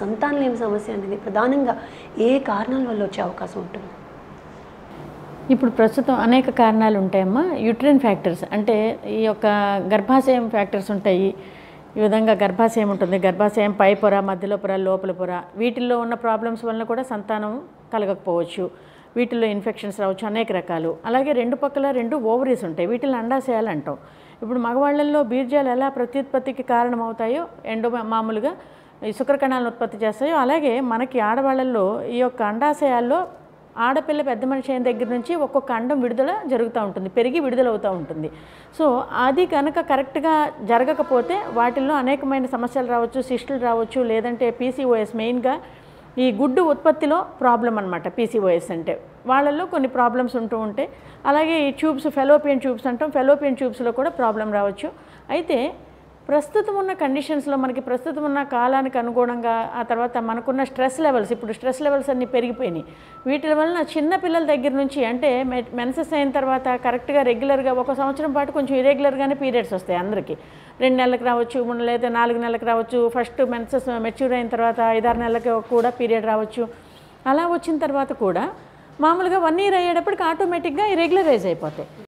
సంతానలేమి సమస్య అనేది ప్రధానంగా ఏ కారణాల వల్ల వచ్చే అవకాశం ఉంటుంది? ఇప్పుడు ప్రస్తుతం అనేక కారణాలు ఉంటాయమ్మా. యూట్రిన్ ఫ్యాక్టర్స్ అంటే ఈ యొక్క గర్భాశయం ఫ్యాక్టర్స్ ఉంటాయి. ఈ విధంగా గర్భాశయం ఉంటుంది. గర్భాశయం పై పొర, మధ్యలో పొర, లోపల పొర, వీటిల్లో ఉన్న ప్రాబ్లమ్స్ వలన కూడా సంతానం కలగకపోవచ్చు. వీటిల్లో ఇన్ఫెక్షన్స్ రావచ్చు, అనేక రకాలు. అలాగే రెండు పక్కల రెండు ఓవరీస్ ఉంటాయి, వీటిని అండాశయాలు అంటాం. ఇప్పుడు మగవాళ్ళల్లో బీర్జాలు ఎలా ప్రత్యుత్పత్తికి కారణమవుతాయో మామూలుగా ఈ శుక్రకణాలను ఉత్పత్తి చేస్తాయో, అలాగే మనకి ఆడవాళ్ళల్లో ఈ యొక్క అండాశయాల్లో ఆడపిల్ల పెద్ద మనిషి అయిన దగ్గర నుంచి ఒక్కొక్క అండం విడుదల జరుగుతూ ఉంటుంది, పెరిగి విడుదలవుతూ ఉంటుంది. సో అది కనుక కరెక్ట్గా జరగకపోతే వాటిల్లో అనేకమైన సమస్యలు రావచ్చు, సిస్టులు రావచ్చు, లేదంటే పీసీఓఎస్, మెయిన్గా ఈ గుడ్డు ఉత్పత్తిలో ప్రాబ్లం అనమాట. పీసీఓఎస్ అంటే వాళ్ళల్లో కొన్ని ప్రాబ్లమ్స్ ఉంటూ ఉంటాయి. అలాగే ఈ ట్యూబ్స్, ఫెలోపియన్ ట్యూబ్స్ అంటాం, ఫెలోపియన్ ట్యూబ్స్లో కూడా ప్రాబ్లం రావచ్చు. అయితే ప్రస్తుతం ఉన్న కండిషన్స్లో మనకి ప్రస్తుతం ఉన్న కాలానికి అనుగుణంగా, ఆ తర్వాత మనకున్న స్ట్రెస్ లెవెల్స్, ఇప్పుడు స్ట్రెస్ లెవెల్స్ అన్నీ పెరిగిపోయినాయి. వీటి వలన చిన్న పిల్లల దగ్గర నుంచి అంటే మెన్సెస్ అయిన తర్వాత కరెక్ట్గా రెగ్యులర్గా 1 సంవత్సరం పాటు కొంచెం ఇరెగ్యులర్గానే పీరియడ్స్ వస్తాయి అందరికీ. 2 నెలలకు రావచ్చు, 3 లేదా 4 నెలలకు రావచ్చు. ఫస్ట్ మెన్సెస్ మెచ్యూర్ అయిన తర్వాత 5-6 నెలలకు కూడా పీరియడ్ రావచ్చు. అలా వచ్చిన తర్వాత కూడా మామూలుగా 1 ఇయర్ అయ్యేటప్పటికి ఆటోమేటిక్గా ఇరెగ్యులరైజ్ అయిపోతాయి.